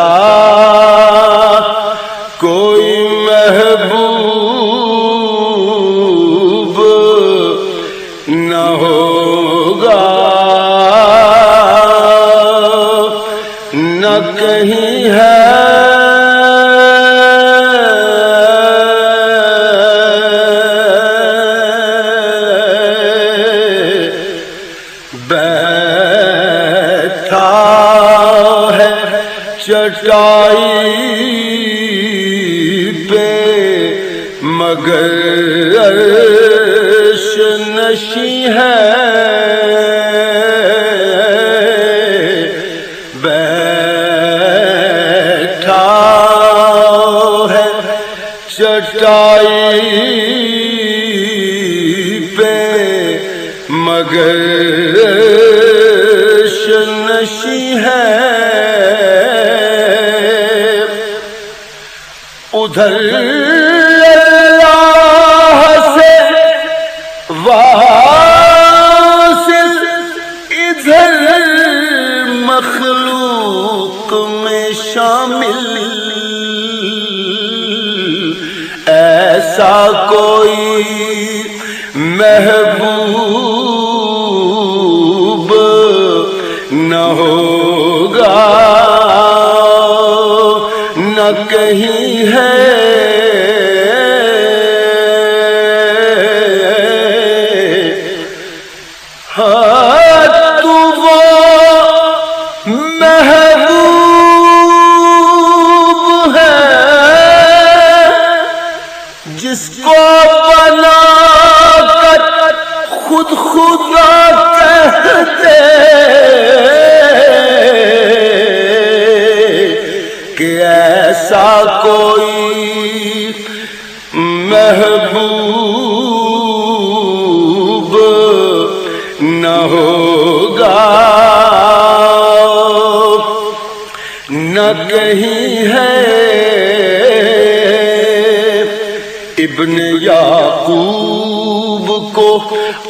جیسا کوئی محبوب نہ ہوگا، نہ کہیں ہے بیٹھا ہے چٹائی پہ مگر عرش نشیں ہے، بیٹھا ہے چٹائی پہ مگر عرش نشیں ہے، ادھر اللہ سے واصل، ادھر مخلوق میں شامل، ایسا کوئی محبوب نہ ہوگا، نہ کہیں ہے تو وہ محبوب ہے جس کو بنا کر خود خدا کہتے کہ ایسا کوئی محبوب نہ ہوگا، نہ کہیں ہے۔ ابن یعقوب کو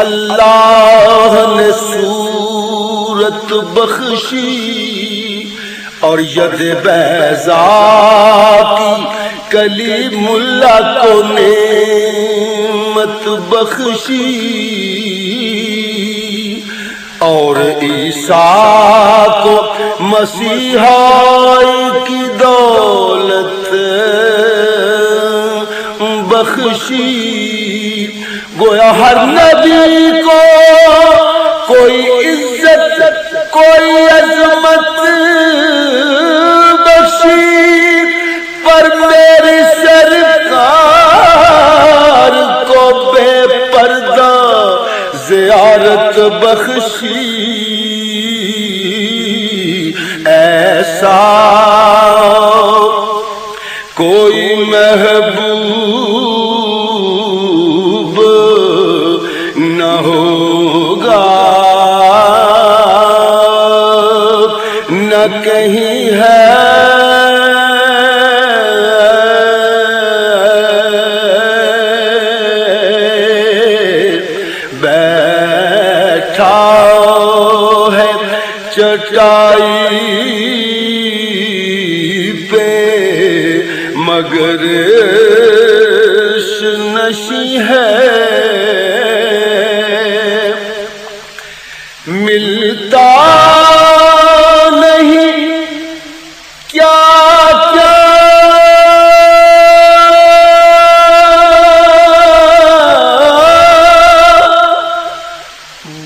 اللہ نے صورت بخشی اور ید بیضاء کی کلیم اللہ کو نعمت بخشی، اور عیسیٰ کو مسیحائی کی دولت بخشی، گویا ہر نبی کو کوئی عزت کوئی عظمت بخشی، پر میری سرکار کو بے پردہ زیارت بخشی، ایسا کوئی محبوب نہ ہوگا، نہ کہیں ہے چٹائی پہ مگر عرش نشیں ہے، ملتا نہیں کیا کیا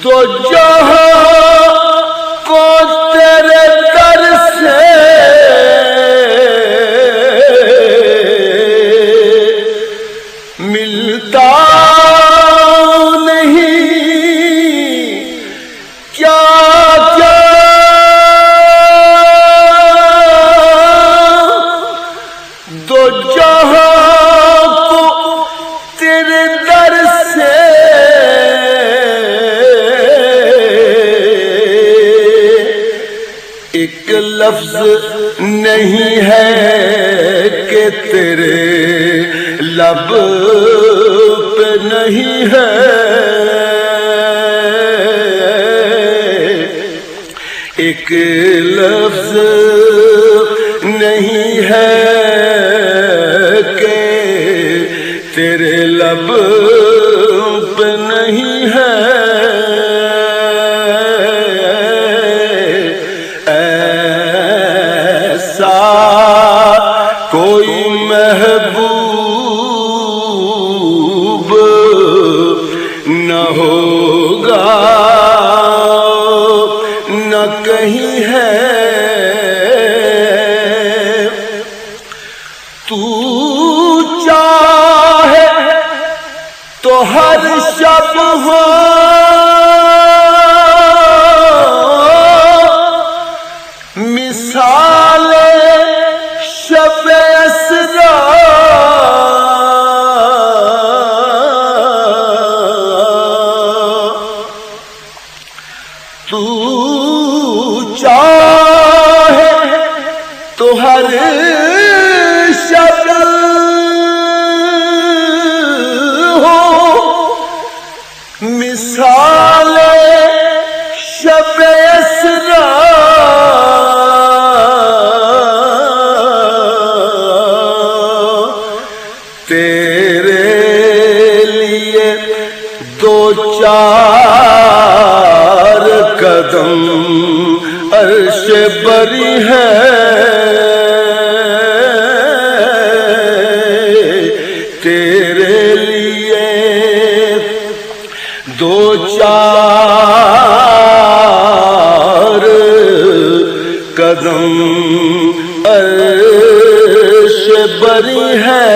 دو جہاں ملتا نہیں کیا کیا دو جہاں کو تیرے در سے، ایک لفظ نہیں ہے کہ تیرے لب پہ نہیں ہے، ایک لفظ نہیں ہے کہ تیرے لب پہ نہیں ہے ایسا کوئی محبوب نہ ہوگا نہ کہیں ہے تو چاہے تو ہر شب ہو مثال شب اسرا تو چاہے تو ہر شب ہو مثال شب اسرا تیرے لیے دو چار قدم عرش بری ہے تیرے لیے دو چار قدم عرش بری ہے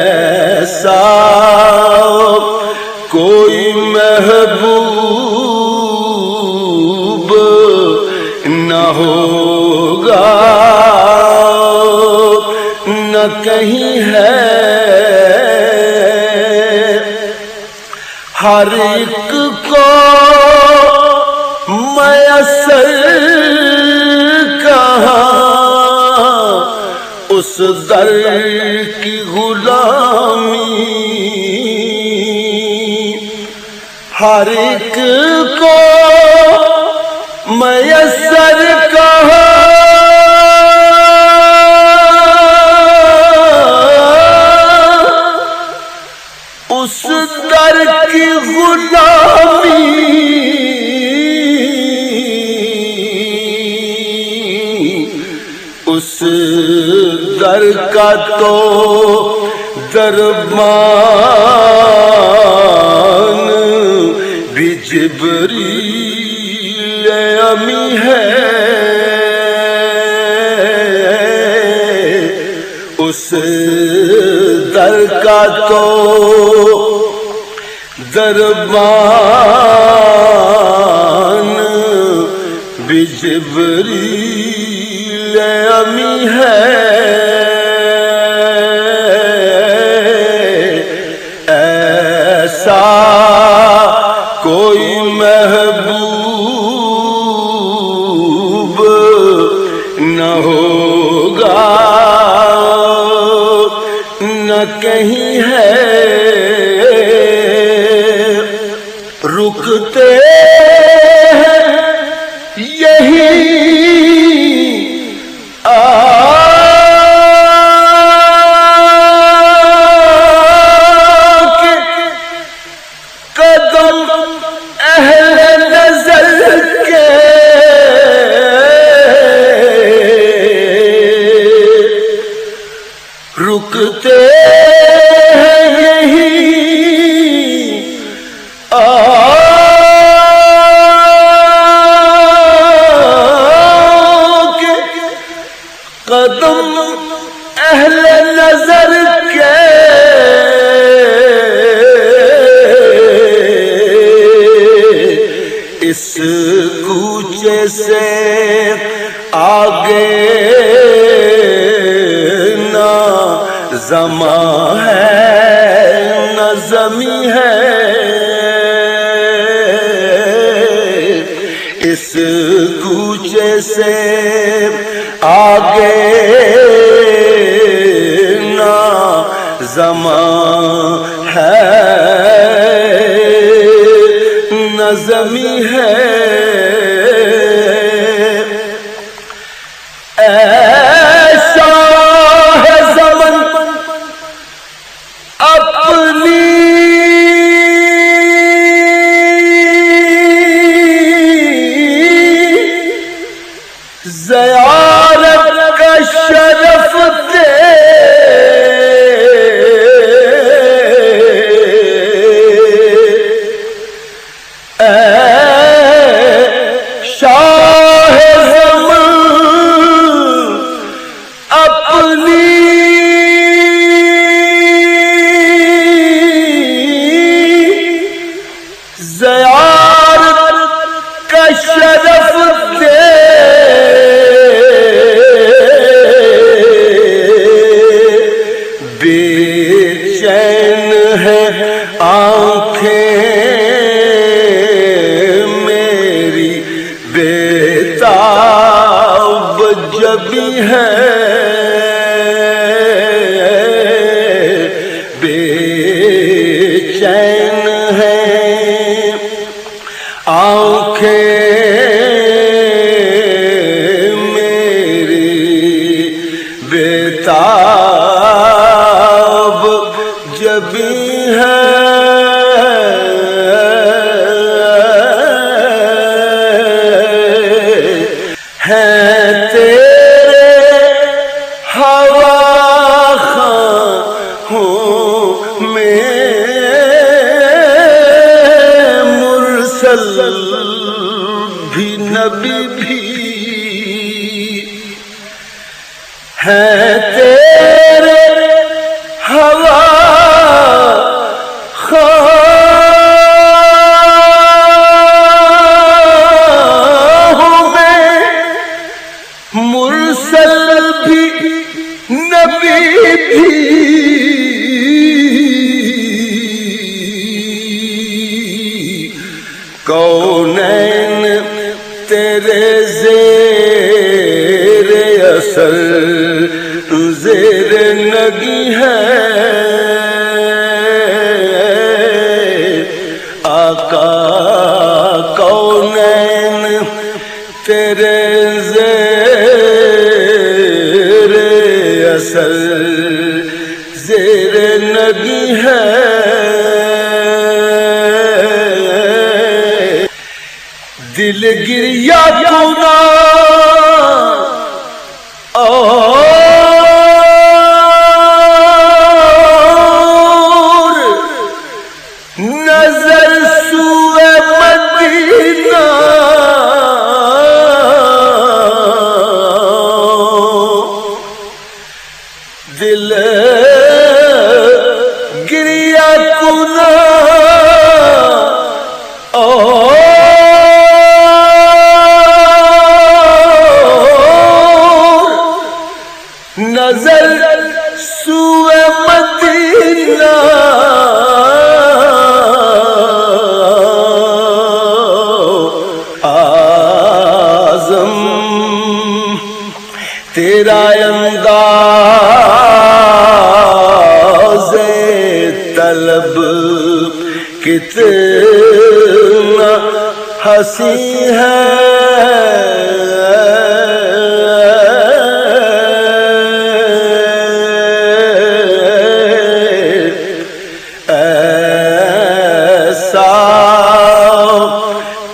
ایسا کوئی محبوب نہ ہوگا نہ کہیں ہے ہر ایک کو میسر کہاں اس در کی غلامی ہر ایک کو میسر کہاں اس در کی غلامی اس در کا تو دربان بھی جبریل امی ہے اس در کا تو دربان بھی جبریل امی ہے ایسا کوئی محبوب نہ ہوگا نہ کہیں ہے رکتے ہیں یہی قدم اہل نظر کے رکتے ہیں یہی قدم اہل نظر کے اس کوچے سے آگے نہ زماں ہے نہ زمیں ہے اس کوچے سے آگے نہ زمان ہے نہ نظمی ہے ایسا ہے زمن اپنی زیارت کا شرف دے شاہ زمان اپنی زیارت کا شرف دے بے چین ہے آنکھیں میری بےتاب جبی ہے بے چین ہے آنکھیں میری بےتاب جبی ہے تیرے ہوا خواں ہوں میں مرسل بھی نبی بھی ہے تیرے ہوا مرسل بھی نبی بھی کونین تیرے زیر اثر زیر نگی ہے آقا کونین تیرے زیر اثر زیر نگی ہے دل گریا کنا اور نظر سوئے مدینہ دل گریا کنا نظر سوئے مدینہ اعظم تیرا انداز طلب کتنا حسین ہے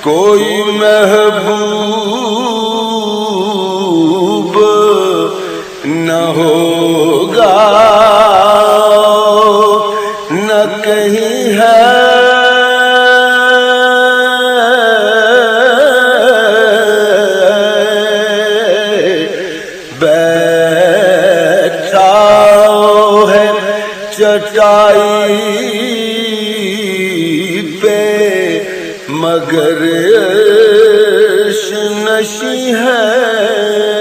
کوئی محبوب نہ ہوگا نہ کہیں ہے بیٹھا ہے چٹائی پہ مگر عرش نشیں ہے